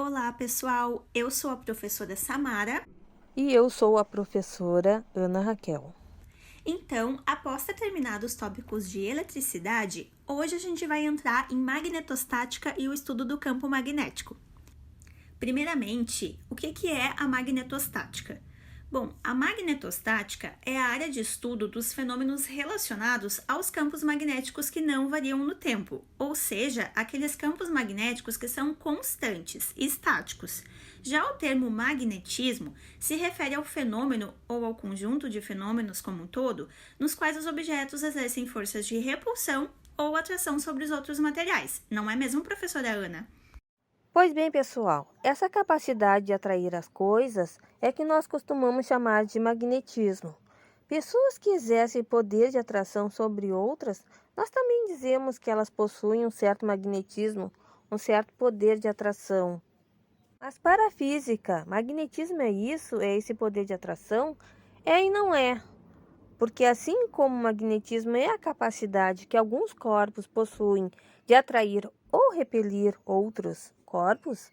Olá, pessoal! Eu sou a professora Samara. E eu sou a professora Ana Raquel. Então, após ter terminado os tópicos de eletricidade, hoje a gente vai entrar em magnetostática e o estudo do campo magnético. Primeiramente, o que é a magnetostática? Bom, a magnetostática é a área de estudo dos fenômenos relacionados aos campos magnéticos que não variam no tempo, ou seja, aqueles campos magnéticos que são constantes, estáticos. Já o termo magnetismo se refere ao fenômeno ou ao conjunto de fenômenos como um todo, nos quais os objetos exercem forças de repulsão ou atração sobre os outros materiais. Não é mesmo, professora Ana? Pois bem, pessoal, essa capacidade de atrair as coisas é que nós costumamos chamar de magnetismo. Pessoas que exercem poder de atração sobre outras, nós também dizemos que elas possuem um certo magnetismo, um certo poder de atração. Mas para a física, magnetismo é isso, é esse poder de atração? É e não é. Porque assim como o magnetismo é a capacidade que alguns corpos possuem de atrair ou repelir outros corpos,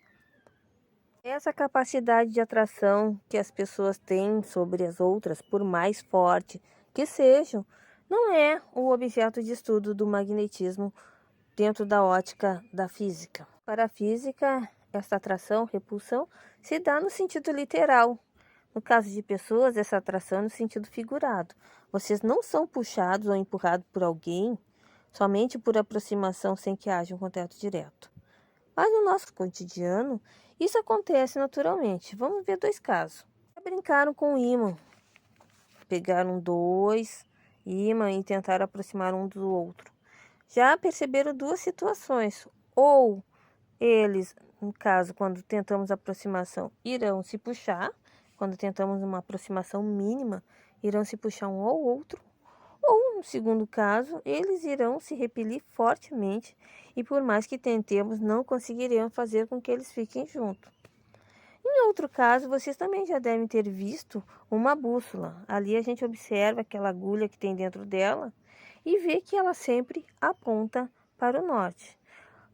essa capacidade de atração que as pessoas têm sobre as outras, por mais forte que sejam, não é o objeto de estudo do magnetismo dentro da ótica da física. Para a física, essa atração, repulsão, se dá no sentido literal. No caso de pessoas, essa atração é no sentido figurado. Vocês não são puxados ou empurrados por alguém somente por aproximação sem que haja um contato direto. Mas no nosso cotidiano, isso acontece naturalmente. Vamos ver dois casos. Brincaram com o ímã. Pegaram dois ímãs e tentaram aproximar um do outro. Já perceberam duas situações. Ou eles, no caso, quando tentamos aproximação, irão se puxar. Quando tentamos uma aproximação mínima, irão se puxar um ao outro. Ou, no segundo caso, eles irão se repelir fortemente e, por mais que tentemos, não conseguiremos fazer com que eles fiquem juntos. Em outro caso, vocês também já devem ter visto uma bússola. Ali a gente observa aquela agulha que tem dentro dela e vê que ela sempre aponta para o norte.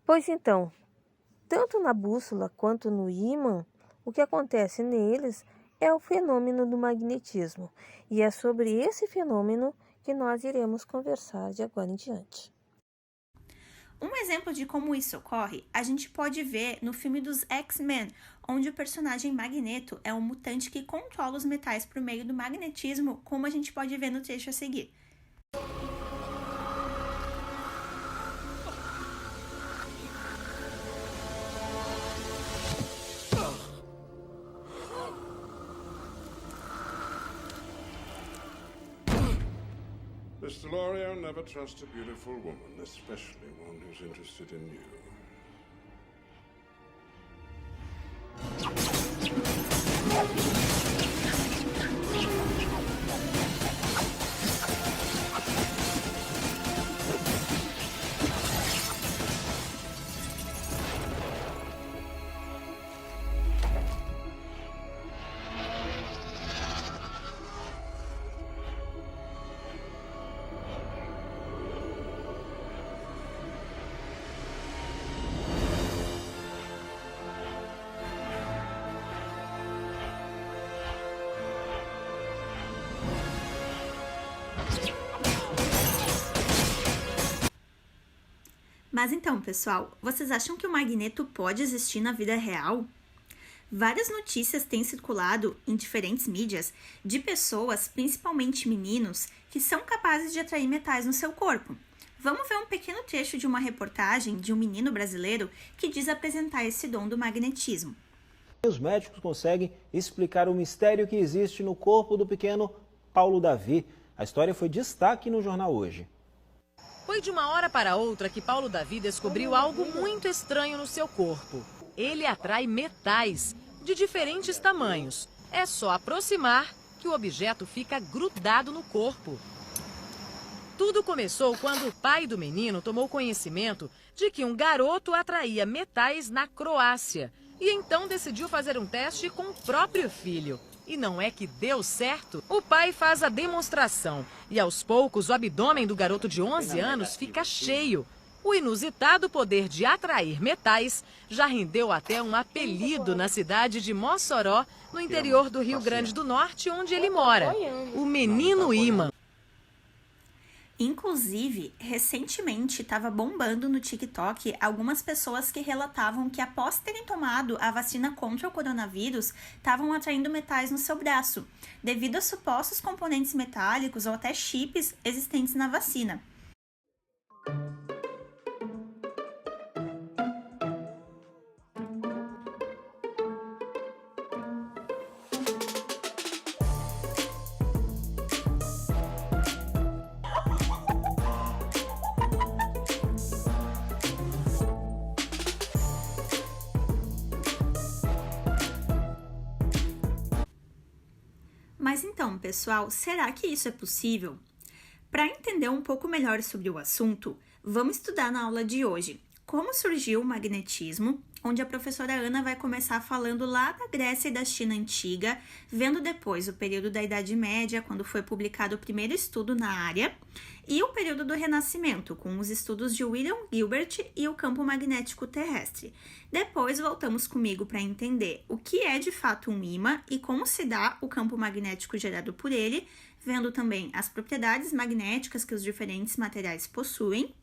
Pois então, tanto na bússola quanto no ímã, o que acontece neles é o fenômeno do magnetismo. E é sobre esse fenômeno que nós iremos conversar de agora em diante. Um exemplo de como isso ocorre, a gente pode ver no filme dos X-Men, onde o personagem Magneto é um mutante que controla os metais por meio do magnetismo, como a gente pode ver no trecho a seguir. Mr. L'Oreal, never trust a beautiful woman, especially one who's interested in you. Mas então, pessoal, vocês acham que o magneto pode existir na vida real? Várias notícias têm circulado em diferentes mídias de pessoas, principalmente meninos, que são capazes de atrair metais no seu corpo. Vamos ver um pequeno trecho de uma reportagem de um menino brasileiro que diz apresentar esse dom do magnetismo. Os médicos conseguem explicar o mistério que existe no corpo do pequeno Paulo Davi. A história foi destaque no jornal hoje. Foi de uma hora para outra que Paulo Davi descobriu algo muito estranho no seu corpo. Ele atrai metais de diferentes tamanhos. É só aproximar que o objeto fica grudado no corpo. Tudo começou quando o pai do menino tomou conhecimento de que um garoto atraía metais na Croácia. E então decidiu fazer um teste com o próprio filho. E não é que deu certo? O pai faz a demonstração e aos poucos o abdômen do garoto de 11 anos fica cheio. O inusitado poder de atrair metais já rendeu até um apelido na cidade de Mossoró, no interior do Rio Grande do Norte, onde ele mora, o Menino Ímã. Inclusive, recentemente estava bombando no TikTok algumas pessoas que relatavam que após terem tomado a vacina contra o coronavírus, estavam atraindo metais no seu braço, devido a supostos componentes metálicos ou até chips existentes na vacina. Mas então, pessoal, será que isso é possível? Para entender um pouco melhor sobre o assunto, vamos estudar na aula de hoje como surgiu o magnetismo, onde a professora Ana vai começar falando lá da Grécia e da China antiga, vendo depois o período da Idade Média, quando foi publicado o primeiro estudo na área, e o período do Renascimento, com os estudos de William Gilbert e o campo magnético terrestre. Depois voltamos comigo para entender o que é de fato um ímã e como se dá o campo magnético gerado por ele, vendo também as propriedades magnéticas que os diferentes materiais possuem.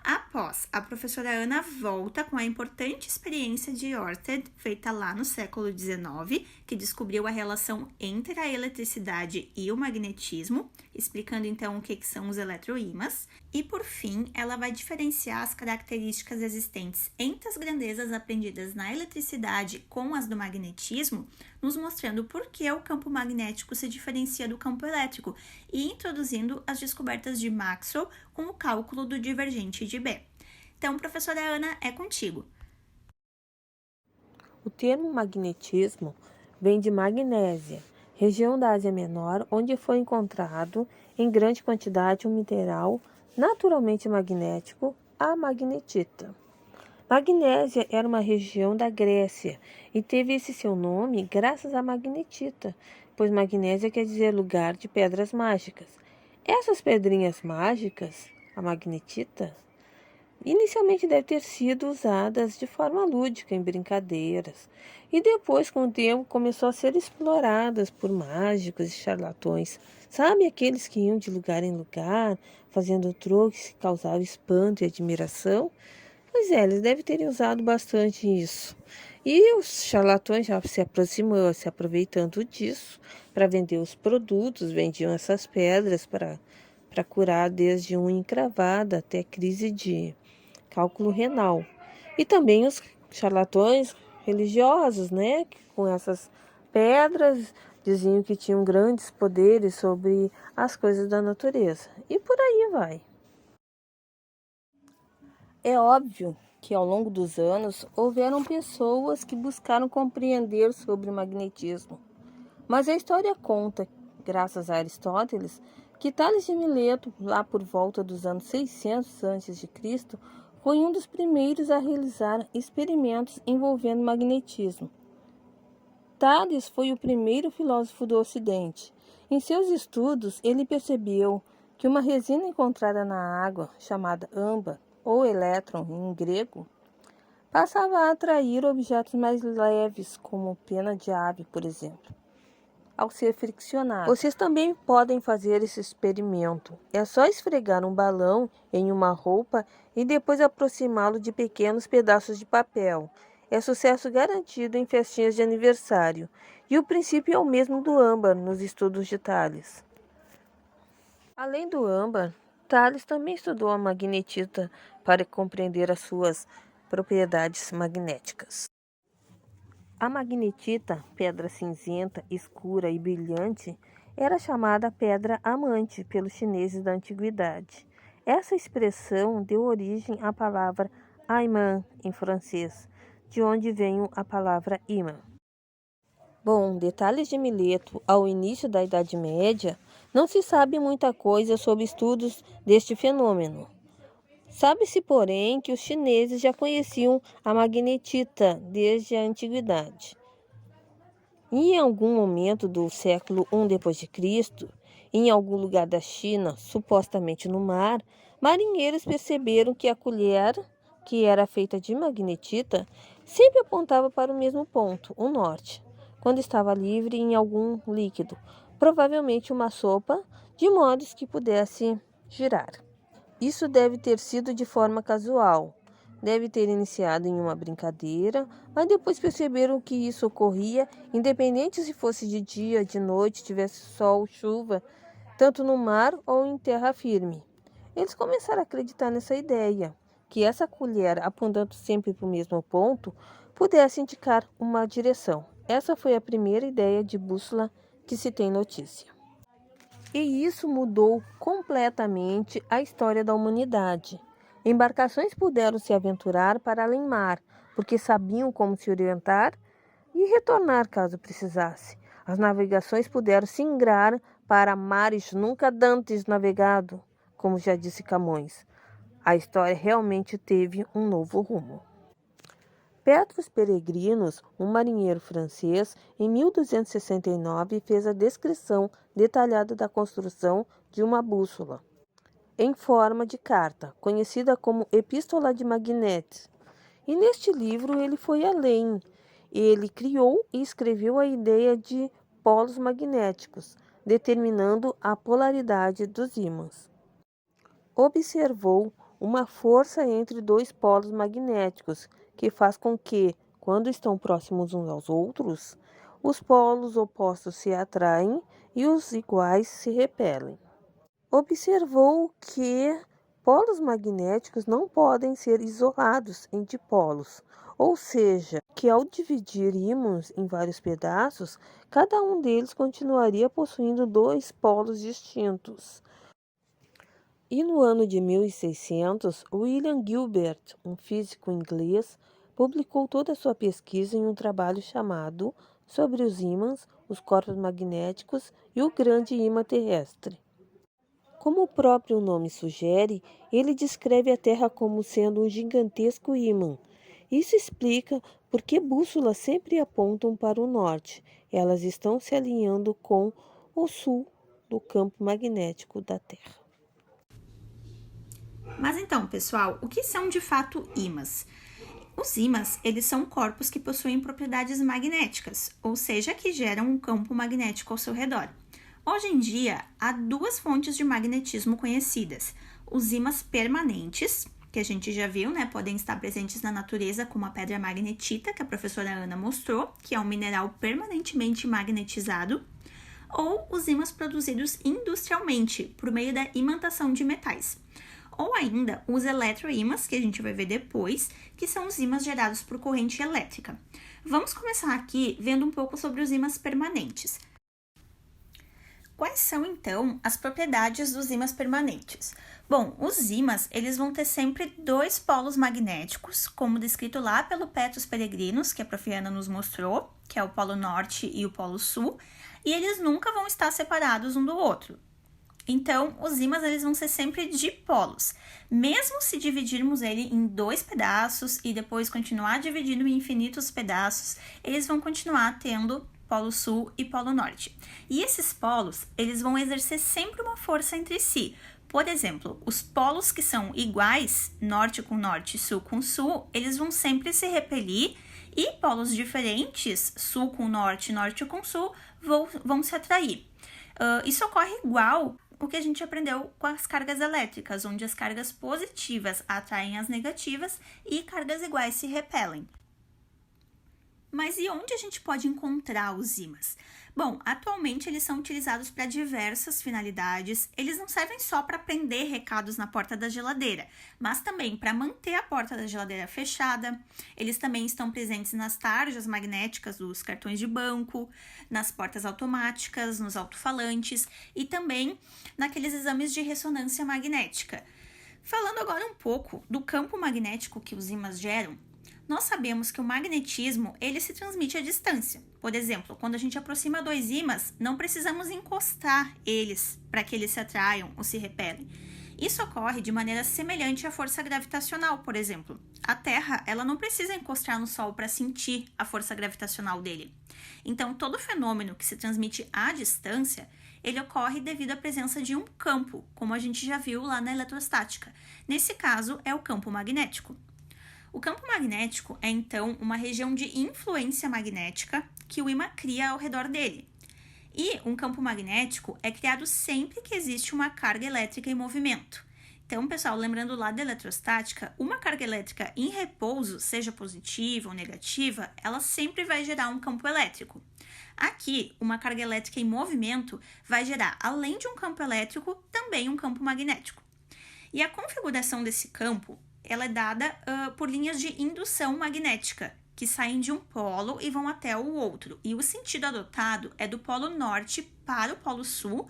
Após, a professora Ana volta com a importante experiência de Ørsted, feita lá no século XIX, que descobriu a relação entre a eletricidade e o magnetismo, explicando então o que são os eletroímãs. E, por fim, ela vai diferenciar as características existentes entre as grandezas aprendidas na eletricidade com as do magnetismo, nos mostrando por que o campo magnético se diferencia do campo elétrico e introduzindo as descobertas de Maxwell com o cálculo do divergente de B. Então, professora Ana, é contigo. O termo magnetismo vem de Magnésia, região da Ásia Menor, onde foi encontrado em grande quantidade um mineral naturalmente magnético, a magnetita. Magnésia era uma região da Grécia e teve esse seu nome graças à magnetita, pois Magnésia quer dizer lugar de pedras mágicas. Essas pedrinhas mágicas, a magnetita, inicialmente devem ter sido usadas de forma lúdica em brincadeiras e depois, com o tempo, começou a ser exploradas por mágicos e charlatões. Sabe aqueles que iam de lugar em lugar, fazendo truques que causavam espanto e admiração? Pois é, eles devem ter usado bastante isso. E os charlatões já se aproveitando disso para vender os produtos, vendiam essas pedras para curar desde unha encravada até crise de cálculo renal. E também os charlatões religiosos, né, que com essas pedras diziam que tinham grandes poderes sobre as coisas da natureza. E por aí vai. É óbvio que ao longo dos anos houveram pessoas que buscaram compreender sobre o magnetismo. Mas a história conta, graças a Aristóteles, que Tales de Mileto, lá por volta dos anos 600 a.C., foi um dos primeiros a realizar experimentos envolvendo magnetismo. Tales foi o primeiro filósofo do Ocidente. Em seus estudos, ele percebeu que uma resina encontrada na água, chamada âmbar, ou elétron em grego, passava a atrair objetos mais leves, como pena de ave, por exemplo, ao ser friccionado. Vocês também podem fazer esse experimento. É só esfregar um balão em uma roupa e depois aproximá-lo de pequenos pedaços de papel. É sucesso garantido em festinhas de aniversário. E o princípio é o mesmo do âmbar nos estudos de Tales. Além do âmbar, Tales também estudou a magnetita para compreender as suas propriedades magnéticas. A magnetita, pedra cinzenta, escura e brilhante, era chamada pedra amante pelos chineses da antiguidade. Essa expressão deu origem à palavra aimant em francês, de onde vem a palavra ímã. Bom, de Tales de Mileto ao início da Idade Média, não se sabe muita coisa sobre estudos deste fenômeno. Sabe-se, porém, que os chineses já conheciam a magnetita desde a antiguidade. E em algum momento do século I d.C., em algum lugar da China, supostamente no mar, Marinheiros perceberam que a colher, que era feita de magnetita, sempre apontava para o mesmo ponto, o norte, quando estava livre em algum líquido, provavelmente uma sopa, de modo que pudesse girar. Isso deve ter sido de forma casual. Deve ter iniciado em uma brincadeira, mas depois perceberam que isso ocorria, independente se fosse de dia, de noite, tivesse sol, chuva, tanto no mar ou em terra firme. Eles começaram a acreditar nessa ideia, que essa colher, apontando sempre para o mesmo ponto, pudesse indicar uma direção. Essa foi a primeira ideia de bússola que se tem notícia. E isso mudou completamente a história da humanidade. Embarcações puderam se aventurar para além mar, porque sabiam como se orientar e retornar caso precisasse. As navegações puderam se ingrar para mares nunca dantes navegado, como já disse Camões. A história realmente teve um novo rumo. Petrus Peregrinus, um marinheiro francês, em 1269 fez a descrição detalhada da construção de uma bússola em forma de carta, conhecida como Epístola de Magnete. E neste livro ele foi além. Ele criou e escreveu a ideia de polos magnéticos, determinando a polaridade dos ímãs. Observou uma força entre dois polos magnéticos, que faz com que, quando estão próximos uns aos outros, os polos opostos se atraem e os iguais se repelem. Observou que polos magnéticos não podem ser isolados em dipolos, ou seja, que ao dividir ímãs em vários pedaços, cada um deles continuaria possuindo dois polos distintos. E no ano de 1600, William Gilbert, um físico inglês, publicou toda a sua pesquisa em um trabalho chamado Sobre os ímãs, os corpos magnéticos e o grande ímã terrestre. Como o próprio nome sugere, ele descreve a Terra como sendo um gigantesco ímã. Isso explica por que bússolas sempre apontam para o norte. Elas estão se alinhando com o sul do campo magnético da Terra. Mas então, pessoal, o que são de fato ímãs? Os ímãs, eles são corpos que possuem propriedades magnéticas, ou seja, que geram um campo magnético ao seu redor. Hoje em dia, há duas fontes de magnetismo conhecidas. Os ímãs permanentes, que a gente já viu, né? Podem estar presentes na natureza, como a pedra magnetita, que a professora Ana mostrou, que é um mineral permanentemente magnetizado, ou os ímãs produzidos industrialmente, por meio da imantação de metais. Ou ainda, os eletroímãs, que a gente vai ver depois, que são os ímãs gerados por corrente elétrica. Vamos começar aqui vendo um pouco sobre os ímãs permanentes. Quais são, então, as propriedades dos ímãs permanentes? Bom, os ímãs, eles vão ter sempre dois polos magnéticos, como descrito lá pelo Petrus Peregrinus, que a prof. Ana nos mostrou, que é o polo norte e o polo sul, e eles nunca vão estar separados um do outro. Então, os ímãs, eles vão ser sempre dipolos. Mesmo se dividirmos ele em dois pedaços e depois continuar dividindo em infinitos pedaços, eles vão continuar tendo polo sul e polo norte. E esses polos, eles vão exercer sempre uma força entre si. Por exemplo, os polos que são iguais, norte com norte, sul com sul, eles vão sempre se repelir, e polos diferentes, sul com norte, norte com sul, vão se atrair. Isso ocorre igual o que a gente aprendeu com as cargas elétricas, onde as cargas positivas atraem as negativas e cargas iguais se repelem. Mas e onde a gente pode encontrar os ímãs? Bom, atualmente eles são utilizados para diversas finalidades. Eles não servem só para prender recados na porta da geladeira, mas também para manter a porta da geladeira fechada. Eles também estão presentes nas tarjas magnéticas dos cartões de banco, nas portas automáticas, nos alto-falantes e também naqueles exames de ressonância magnética. Falando agora um pouco do campo magnético que os ímãs geram, nós sabemos que o magnetismo, ele se transmite à distância. Por exemplo, quando a gente aproxima dois ímãs, não precisamos encostar eles para que eles se atraiam ou se repelem. Isso ocorre de maneira semelhante à força gravitacional, por exemplo. A Terra, ela não precisa encostar no Sol para sentir a força gravitacional dele. Então, todo fenômeno que se transmite à distância, ele ocorre devido à presença de um campo, como a gente já viu lá na eletrostática. Nesse caso, é o campo magnético. O campo magnético é, então, uma região de influência magnética que o ímã cria ao redor dele. E um campo magnético é criado sempre que existe uma carga elétrica em movimento. Então, pessoal, lembrando lá da eletrostática, uma carga elétrica em repouso, seja positiva ou negativa, ela sempre vai gerar um campo elétrico. Aqui, uma carga elétrica em movimento vai gerar, além de um campo elétrico, também um campo magnético. E a configuração desse campo, ela é dada por linhas de indução magnética, que saem de um polo e vão até o outro. E o sentido adotado é do polo norte para o polo sul,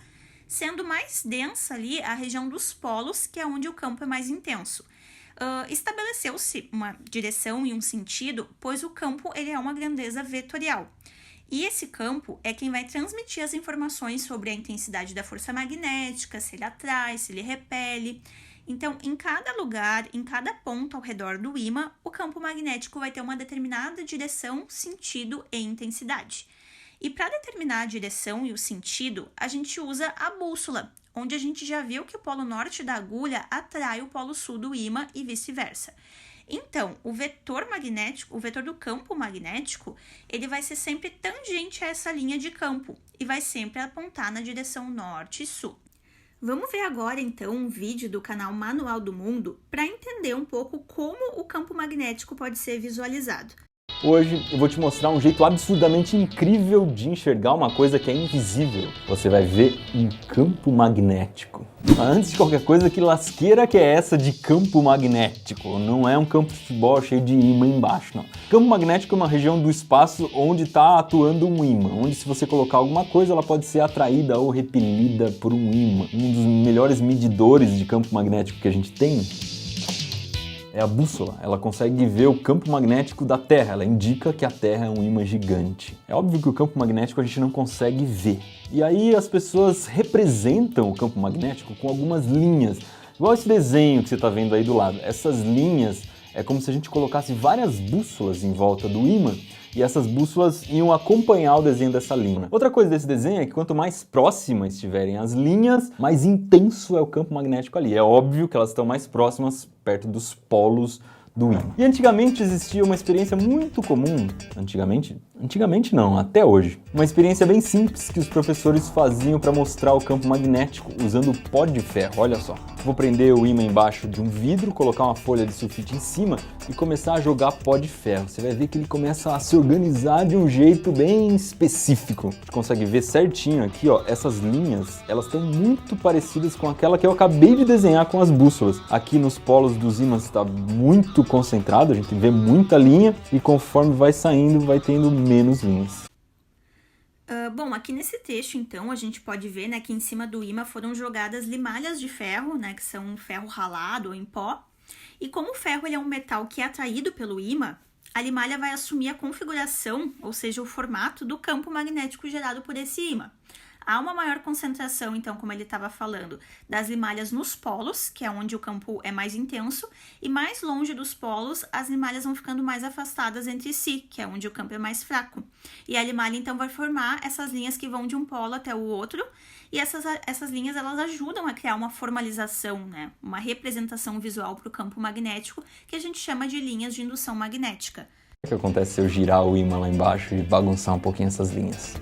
sendo mais densa ali a região dos polos, que é onde o campo é mais intenso. Estabeleceu-se uma direção e um sentido, pois o campo ele é uma grandeza vetorial. E esse campo é quem vai transmitir as informações sobre a intensidade da força magnética, se ele atrai, se ele repele. Então, em cada lugar, em cada ponto ao redor do ímã, o campo magnético vai ter uma determinada direção, sentido e intensidade. E para determinar a direção e o sentido, a gente usa a bússola, onde a gente já viu que o polo norte da agulha atrai o polo sul do ímã e vice-versa. Então, o vetor magnético, o vetor do campo magnético, ele vai ser sempre tangente a essa linha de campo e vai sempre apontar na direção norte e sul. Vamos ver agora, então, um vídeo do canal Manual do Mundo para entender um pouco como o campo magnético pode ser visualizado. Hoje eu vou te mostrar um jeito absurdamente incrível de enxergar uma coisa que é invisível. Você vai ver um campo magnético. Mas antes de qualquer coisa, que lasqueira que é essa de campo magnético? Não é um campo de futebol cheio de ímã embaixo, não. Campo magnético é uma região do espaço onde está atuando um ímã, onde se você colocar alguma coisa, ela pode ser atraída ou repelida por um ímã. Um dos melhores medidores de campo magnético que a gente tem é a bússola. Ela consegue ver o campo magnético da Terra, ela indica que a Terra é um ímã gigante. É óbvio que o campo magnético a gente não consegue ver. E aí as pessoas representam o campo magnético com algumas linhas, igual esse desenho que você está vendo aí do lado. Essas linhas é como se a gente colocasse várias bússolas em volta do ímã, e essas bússolas iam acompanhar o desenho dessa linha. Outra coisa desse desenho é que quanto mais próximas estiverem as linhas, mais intenso é o campo magnético ali. É óbvio que elas estão mais próximas, perto dos polos do ímã. E antigamente existia uma experiência muito comum, antigamente não, até hoje, uma experiência bem simples que os professores faziam para mostrar o campo magnético usando pó de ferro. Olha só, vou prender o ímã embaixo de um vidro, colocar uma folha de sulfite em cima e começar a jogar pó de ferro. Você vai ver que ele começa a se organizar de um jeito bem específico. A gente consegue ver certinho aqui, ó, essas linhas, elas estão muito parecidas com aquela que eu acabei de desenhar com as bússolas. Aqui nos polos dos ímãs está muito concentrado, a gente vê muita linha e conforme vai saindo, vai tendo menos linhas. Bom, aqui nesse texto, então, a gente pode ver, né, que em cima do ímã foram jogadas limalhas de ferro, né, que são um ferro ralado ou em pó. E como o ferro ele é um metal que é atraído pelo ímã, a limalha vai assumir a configuração, ou seja, o formato do campo magnético gerado por esse ímã. Há uma maior concentração, então, como ele estava falando, das limalhas nos polos, que é onde o campo é mais intenso, e mais longe dos polos, as limalhas vão ficando mais afastadas entre si, que é onde o campo é mais fraco. E a limalha, então, vai formar essas linhas que vão de um polo até o outro, e essas linhas, elas ajudam a criar uma formalização, né? Uma representação visual para o campo magnético, que a gente chama de linhas de indução magnética. O que acontece se eu girar o ímã lá embaixo e bagunçar um pouquinho essas linhas?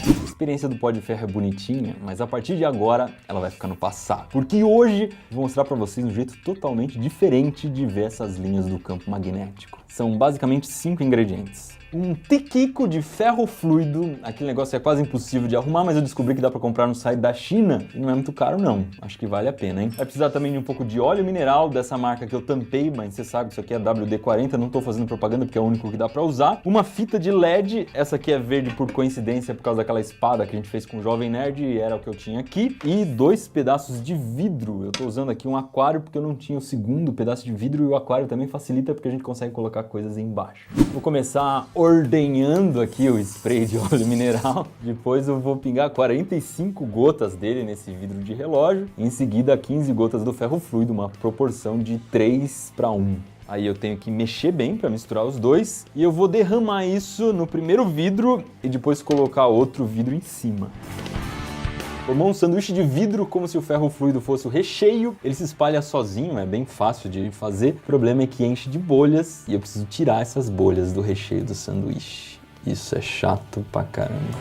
A experiência do pó de ferro é bonitinha, mas a partir de agora ela vai ficar no passado. Porque hoje eu vou mostrar para vocês um jeito totalmente diferente de ver essas linhas do campo magnético. São basicamente 5 ingredientes. Um tiquico de ferro fluido, aquele negócio é quase impossível de arrumar, mas eu descobri que dá para comprar no site da China e não é muito caro não, acho que vale a pena, hein? Vai precisar também de um pouco de óleo mineral dessa marca que eu tampei, mas você sabe que isso aqui é WD-40, não estou fazendo propaganda porque é o único que dá para usar. Uma fita de LED, essa aqui é verde por coincidência por causa daquela espada que a gente fez com o Jovem Nerd e era o que eu tinha aqui. E 2 pedaços de vidro, eu estou usando aqui um aquário porque eu não tinha o segundo pedaço de vidro e o aquário também facilita porque a gente consegue colocar coisas embaixo. Vou começar ordenhando aqui o spray de óleo mineral. Depois eu vou pingar 45 gotas dele nesse vidro de relógio. Em seguida, 15 gotas do ferro fluido, uma proporção de 3:1. Aí eu tenho que mexer bem para misturar os dois. E eu vou derramar isso no primeiro vidro e depois colocar outro vidro em cima. Formou um sanduíche de vidro como se o ferro fluido fosse o recheio. Ele se espalha sozinho, é bem fácil de fazer. O problema é que enche de bolhas e eu preciso tirar essas bolhas do recheio do sanduíche. Isso é chato pra caramba.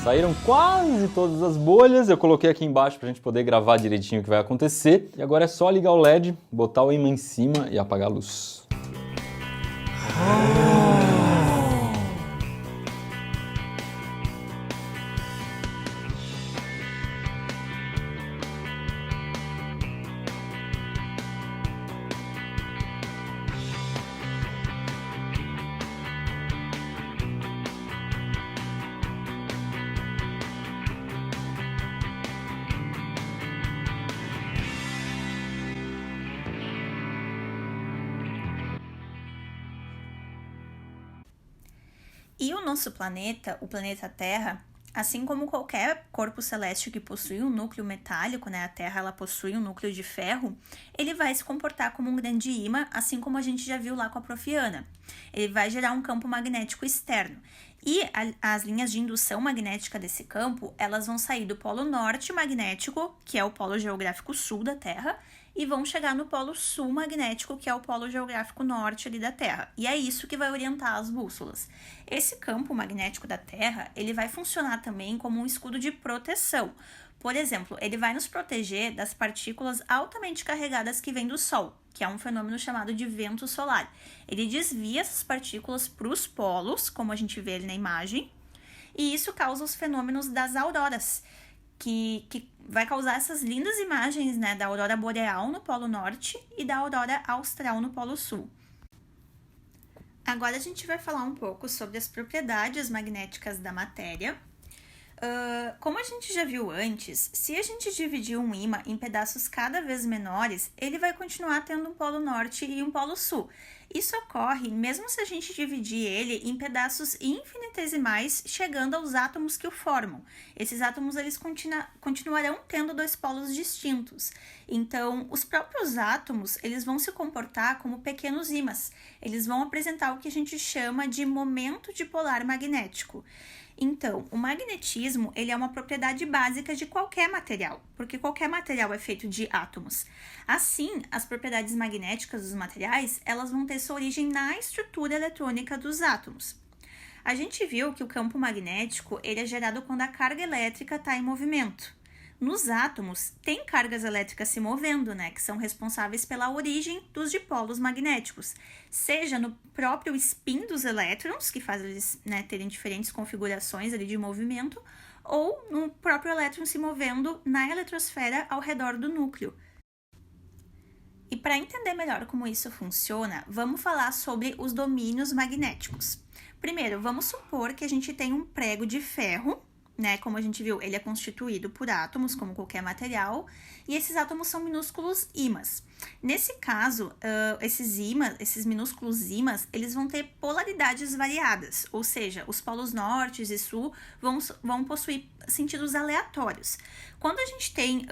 Saíram quase todas as bolhas. Eu coloquei aqui embaixo pra gente poder gravar direitinho o que vai acontecer. E agora é só ligar o LED, botar o ímã em cima e apagar a luz. E o nosso planeta, o planeta Terra, assim como qualquer corpo celeste que possui um núcleo metálico, né? A Terra ela possui um núcleo de ferro, ele vai se comportar como um grande ímã, assim como a gente já viu lá com a Profiana. Ele vai gerar um campo magnético externo. E as linhas de indução magnética desse campo, elas vão sair do polo norte magnético, que é o polo geográfico sul da Terra, e vão chegar no polo sul magnético, que é o polo geográfico norte ali da Terra. E é isso que vai orientar as bússolas. Esse campo magnético da Terra, ele vai funcionar também como um escudo de proteção. Por exemplo, ele vai nos proteger das partículas altamente carregadas que vêm do Sol, que é um fenômeno chamado de vento solar. Ele desvia essas partículas para os polos, como a gente vê ali na imagem, e isso causa os fenômenos das auroras, que vai causar essas lindas imagens, né, da aurora boreal no Polo Norte e da aurora austral no Polo Sul. Agora a gente vai falar um pouco sobre as propriedades magnéticas da matéria. Como a gente já viu antes, se a gente dividir um ímã em pedaços cada vez menores, ele vai continuar tendo um polo norte e um polo sul. Isso ocorre mesmo se a gente dividir ele em pedaços infinitesimais, chegando aos átomos que o formam. Esses átomos eles continuarão tendo dois polos distintos. Então, os próprios átomos eles vão se comportar como pequenos ímãs. Eles vão apresentar o que a gente chama de momento dipolar magnético. Então, o magnetismo ele é uma propriedade básica de qualquer material, porque qualquer material é feito de átomos. Assim, as propriedades magnéticas dos materiais elas vão ter sua origem na estrutura eletrônica dos átomos. A gente viu que o campo magnético ele é gerado quando a carga elétrica está em movimento. Nos átomos, tem cargas elétricas se movendo, né, que são responsáveis pela origem dos dipolos magnéticos, seja no próprio spin dos elétrons, que faz eles, né, terem diferentes configurações ali de movimento, ou no próprio elétron se movendo na eletrosfera ao redor do núcleo. E para entender melhor como isso funciona, vamos falar sobre os domínios magnéticos. Primeiro, vamos supor que a gente tem um prego de ferro, né? Como a gente viu, ele é constituído por átomos, como qualquer material, e esses átomos são minúsculos ímãs. Nesse caso, esses minúsculos ímãs, eles vão ter polaridades variadas, ou seja, os polos norte e sul vão possuir sentidos aleatórios. Quando a gente tem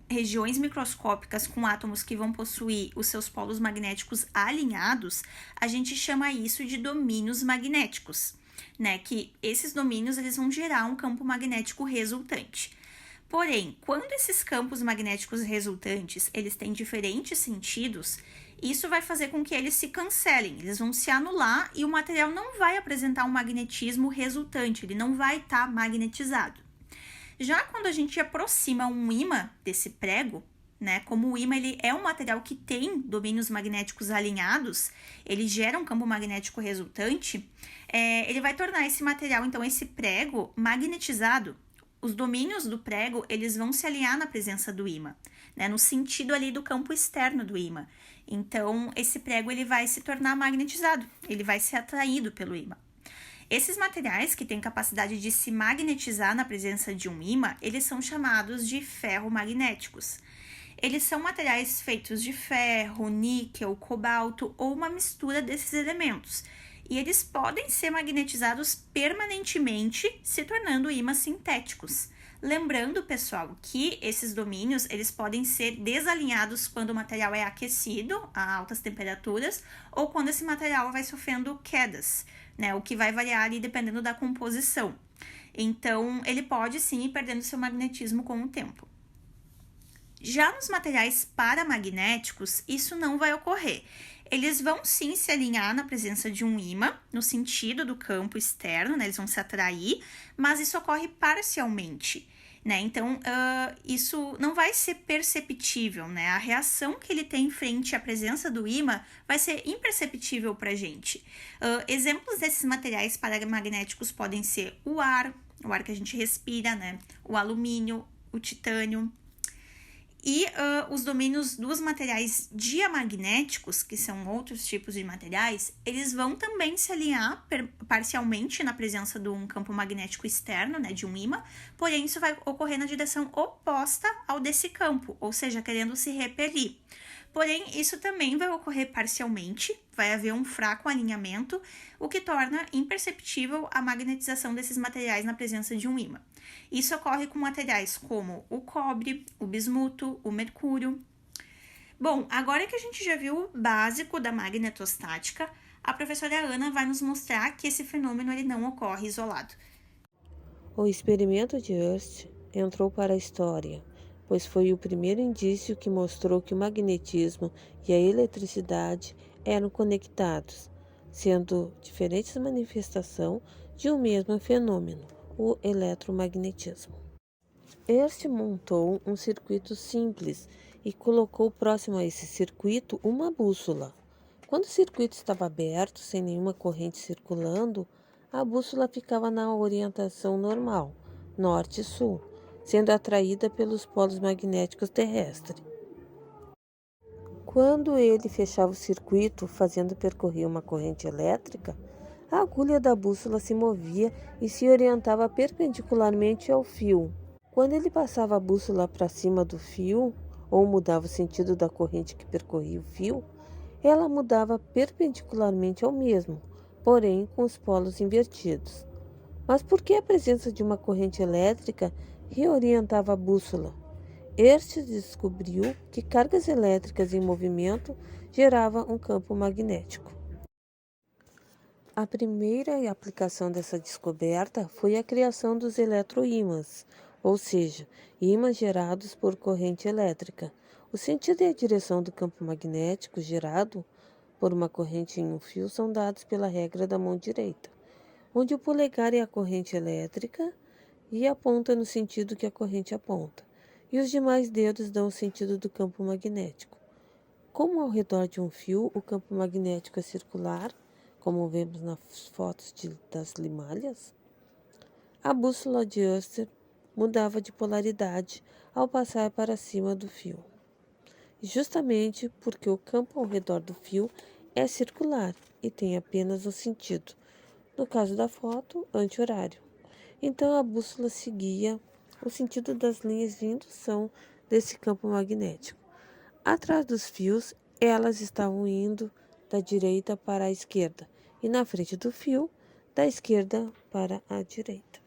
regiões microscópicas com átomos que vão possuir os seus polos magnéticos alinhados, a gente chama isso de domínios magnéticos. Né, que esses domínios eles vão gerar um campo magnético resultante. Porém, quando esses campos magnéticos resultantes eles têm diferentes sentidos, isso vai fazer com que eles se cancelem, eles vão se anular e o material não vai apresentar um magnetismo resultante, ele não vai estar magnetizado. Já quando a gente aproxima um ímã desse prego, né, como o ímã ele é um material que tem domínios magnéticos alinhados, ele gera um campo magnético resultante, ele vai tornar esse material, então esse prego, magnetizado. Os domínios do prego, eles vão se alinhar na presença do ímã, né, no sentido ali do campo externo do ímã. Então, esse prego ele vai se tornar magnetizado, ele vai ser atraído pelo ímã. Esses materiais que têm capacidade de se magnetizar na presença de um ímã, eles são chamados de ferromagnéticos. Eles são materiais feitos de ferro, níquel, cobalto ou uma mistura desses elementos. e eles podem ser magnetizados permanentemente, se tornando ímãs sintéticos. Lembrando, pessoal, que esses domínios eles podem ser desalinhados quando o material é aquecido a altas temperaturas ou quando esse material vai sofrendo quedas, né? O que vai variar ali dependendo da composição. Então, ele pode sim ir perdendo seu magnetismo com o tempo. Já nos materiais paramagnéticos, isso não vai ocorrer. Eles vão sim se alinhar na presença de um ímã, no sentido do campo externo, né? Eles vão se atrair, mas isso ocorre parcialmente, né? Então, isso não vai ser perceptível, né? A reação que ele tem frente à presença do ímã vai ser imperceptível para a gente. Exemplos desses materiais paramagnéticos podem ser o ar que a gente respira, né? O alumínio, o titânio. E os domínios dos materiais diamagnéticos, que são outros tipos de materiais, eles vão também se alinhar parcialmente na presença de um campo magnético externo, né, de um ímã, porém isso vai ocorrer na direção oposta ao desse campo, ou seja, querendo se repelir. Porém, isso também vai ocorrer parcialmente, vai haver um fraco alinhamento, o que torna imperceptível a magnetização desses materiais na presença de um ímã. Isso ocorre com materiais como o cobre, o bismuto, o mercúrio. Bom, agora que a gente já viu o básico da magnetostática, a professora Ana vai nos mostrar que esse fenômeno ele não ocorre isolado. O experimento de Hurst entrou para a história, pois foi o primeiro indício que mostrou que o magnetismo e a eletricidade eram conectados, sendo diferentes manifestações de um mesmo fenômeno, o eletromagnetismo. Hurst montou um circuito simples e colocou próximo a esse circuito uma bússola. Quando o circuito estava aberto, sem nenhuma corrente circulando, a bússola ficava na orientação normal, norte e sul, sendo atraída pelos polos magnéticos terrestres. Quando ele fechava o circuito, fazendo percorrer uma corrente elétrica, a agulha da bússola se movia e se orientava perpendicularmente ao fio. Quando ele passava a bússola para cima do fio, ou mudava o sentido da corrente que percorria o fio, ela mudava perpendicularmente ao mesmo, porém com os polos invertidos. Mas por que a presença de uma corrente elétrica reorientava a bússola? Hurst descobriu que cargas elétricas em movimento geravam um campo magnético. A primeira aplicação dessa descoberta foi a criação dos eletroímãs, ou seja, ímãs gerados por corrente elétrica. O sentido e a direção do campo magnético gerado por uma corrente em um fio são dados pela regra da mão direita, onde o polegar é a corrente elétrica e aponta no sentido que a corrente aponta, e os demais dedos dão o sentido do campo magnético. Como ao redor de um fio o campo magnético é circular, como vemos nas fotos das limalhas, a bússola de Hurst mudava de polaridade ao passar para cima do fio. Justamente porque o campo ao redor do fio é circular e tem apenas um sentido, no caso da foto, anti-horário. Então a bússola seguia o sentido das linhas de indução desse campo magnético. Atrás dos fios, elas estavam indo da direita para a esquerda e na frente do fio, da esquerda para a direita.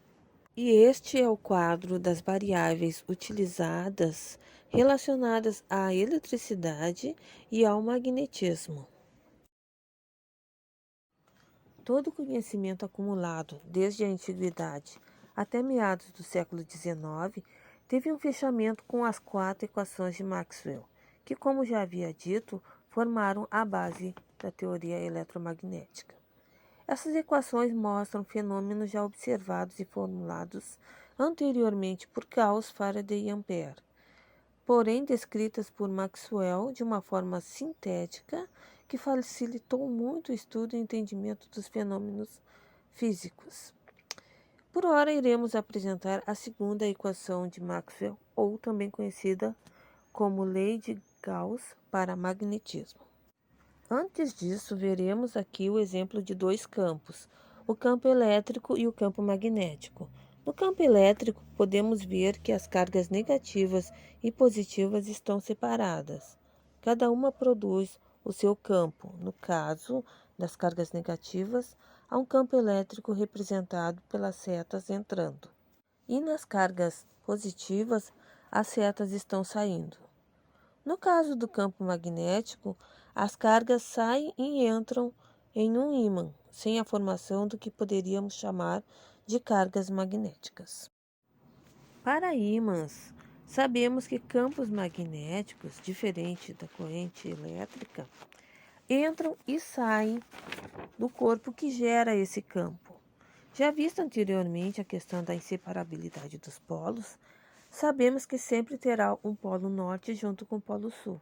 E este é o quadro das variáveis utilizadas relacionadas à eletricidade e ao magnetismo. Todo o conhecimento acumulado desde a antiguidade até meados do século XIX teve um fechamento com as 4 equações de Maxwell, que, como já havia dito, formaram a base da teoria eletromagnética. Essas equações mostram fenômenos já observados e formulados anteriormente por Gauss, Faraday e Ampère, porém descritas por Maxwell de uma forma sintética que facilitou muito o estudo e entendimento dos fenômenos físicos. Por ora, iremos apresentar a segunda equação de Maxwell, ou também conhecida como Lei de Gauss para magnetismo. Antes disso, veremos aqui o exemplo de 2 campos, o campo elétrico e o campo magnético. No campo elétrico, podemos ver que as cargas negativas e positivas estão separadas. Cada uma produz o seu campo, no caso das cargas negativas a um campo elétrico representado pelas setas entrando. E nas cargas positivas, as setas estão saindo. No caso do campo magnético, as cargas saem e entram em um ímã, sem a formação do que poderíamos chamar de cargas magnéticas. Para ímãs, sabemos que campos magnéticos, diferente da corrente elétrica, entram e saem do corpo que gera esse campo. Já visto anteriormente a questão da inseparabilidade dos polos, sabemos que sempre terá um polo norte junto com o polo sul.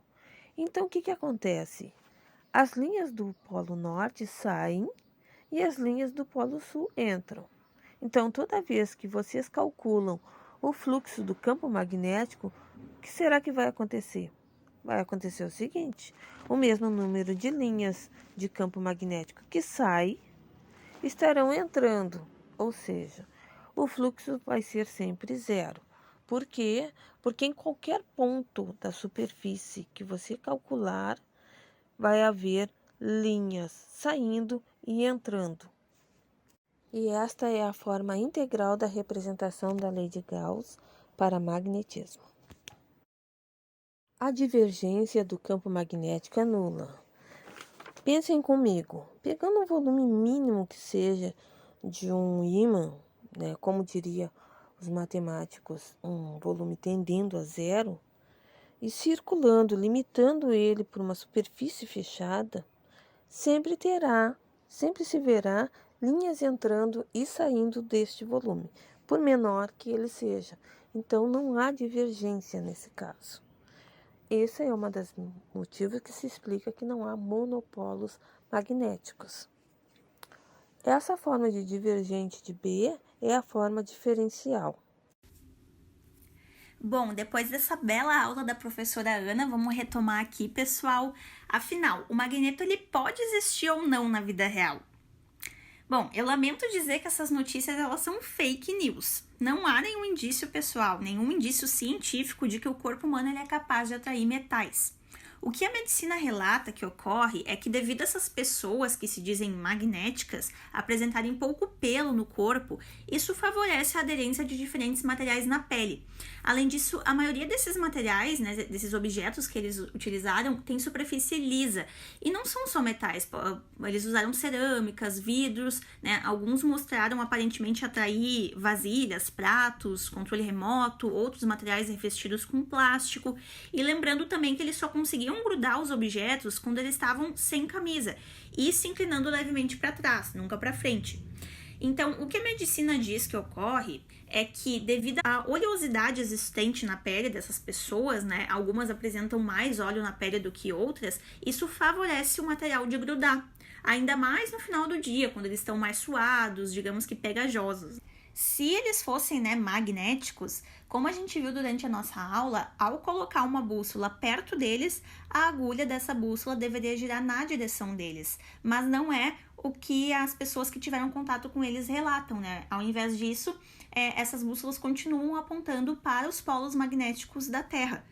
Então, o que acontece? As linhas do polo norte saem e as linhas do polo sul entram. Então, toda vez que vocês calculam o fluxo do campo magnético, o que será que vai acontecer? Vai acontecer o seguinte: o mesmo número de linhas de campo magnético que sai estarão entrando, ou seja, o fluxo vai ser sempre zero. Por quê? Porque em qualquer ponto da superfície que você calcular, vai haver linhas saindo e entrando. E esta é a forma integral da representação da lei de Gauss para magnetismo. A divergência do campo magnético é nula. Pensem comigo, pegando um volume mínimo que seja de um ímã, como diria os matemáticos, um volume tendendo a zero, e circulando, limitando ele por uma superfície fechada, sempre se verá linhas entrando e saindo deste volume, por menor que ele seja. Então, não há divergência nesse caso. Esse é um dos motivos que se explica que não há monopolos magnéticos. Essa forma de divergente de B é a forma diferencial. Bom, depois dessa bela aula da professora Ana, vamos retomar aqui, pessoal. Afinal, o magneto ele pode existir ou não na vida real? Bom, eu lamento dizer que essas notícias elas são fake news. Não há nenhum indício, pessoal, nenhum indício científico de que o corpo humano ele é capaz de atrair metais. O que a medicina relata que ocorre é que devido a essas pessoas que se dizem magnéticas apresentarem pouco pelo no corpo, isso favorece a aderência de diferentes materiais na pele. Além disso, a maioria desses materiais, desses objetos que eles utilizaram, tem superfície lisa. E não são só metais, eles usaram cerâmicas, vidros, Alguns mostraram aparentemente atrair vasilhas, pratos, controle remoto, outros materiais revestidos com plástico. E lembrando também que eles só conseguiam grudar os objetos quando eles estavam sem camisa e se inclinando levemente para trás, nunca para frente. Então, o que a medicina diz que ocorre é que, devido à oleosidade existente na pele dessas pessoas, algumas apresentam mais óleo na pele do que outras, isso favorece o material de grudar, ainda mais no final do dia, quando eles estão mais suados, digamos que pegajosos. Se eles fossem magnéticos, como a gente viu durante a nossa aula, ao colocar uma bússola perto deles, a agulha dessa bússola deveria girar na direção deles, mas não é o que as pessoas que tiveram contato com eles relatam, Ao invés disso, essas bússolas continuam apontando para os polos magnéticos da Terra.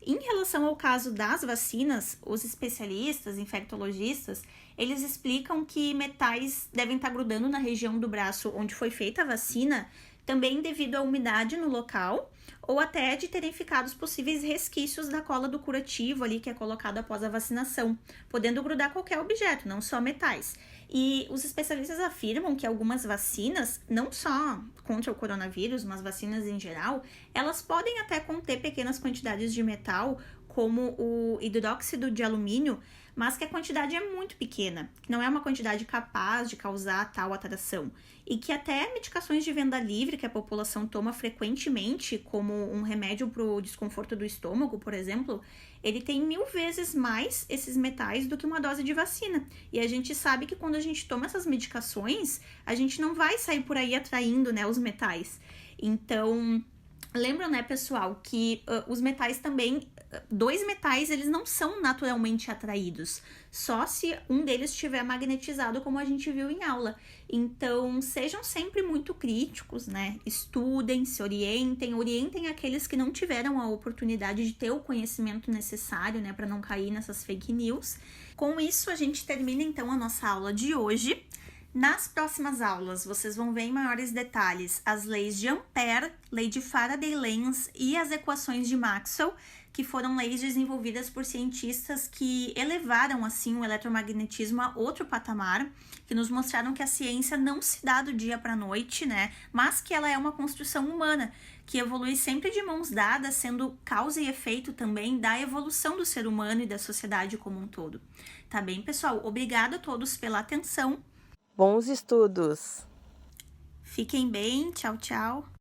Em relação ao caso das vacinas, os especialistas, infectologistas, eles explicam que metais devem estar grudando na região do braço onde foi feita a vacina, também devido à umidade no local, ou até de terem ficado os possíveis resquícios da cola do curativo ali que é colocado após a vacinação, podendo grudar qualquer objeto, não só metais. E os especialistas afirmam que algumas vacinas, não só contra o coronavírus, mas vacinas em geral, elas podem até conter pequenas quantidades de metal, como o hidróxido de alumínio, mas que a quantidade é muito pequena, que não é uma quantidade capaz de causar tal atração. E que até medicações de venda livre que a população toma frequentemente, como um remédio para o desconforto do estômago, por exemplo, ele tem 1000 vezes mais esses metais do que uma dose de vacina. E a gente sabe que quando a gente toma essas medicações, a gente não vai sair por aí atraindo, os metais. Então, Lembram, né, pessoal, que os metais também, dois metais, eles não são naturalmente atraídos, só se um deles estiver magnetizado, como a gente viu em aula. Então, sejam sempre muito críticos, né? Estudem, se orientem aqueles que não tiveram a oportunidade de ter o conhecimento necessário, né, para não cair nessas fake news. Com isso, a gente termina, então, a nossa aula de hoje. Nas próximas aulas, vocês vão ver em maiores detalhes as leis de Ampère, lei de Faraday-Lenz e as equações de Maxwell, que foram leis desenvolvidas por cientistas que elevaram, assim, o eletromagnetismo a outro patamar, que nos mostraram que a ciência não se dá do dia para a noite, né? Mas que ela é uma construção humana, que evolui sempre de mãos dadas, sendo causa e efeito também da evolução do ser humano e da sociedade como um todo. Tá bem, pessoal? Obrigada a todos pela atenção. Bons estudos! Fiquem bem, tchau, tchau.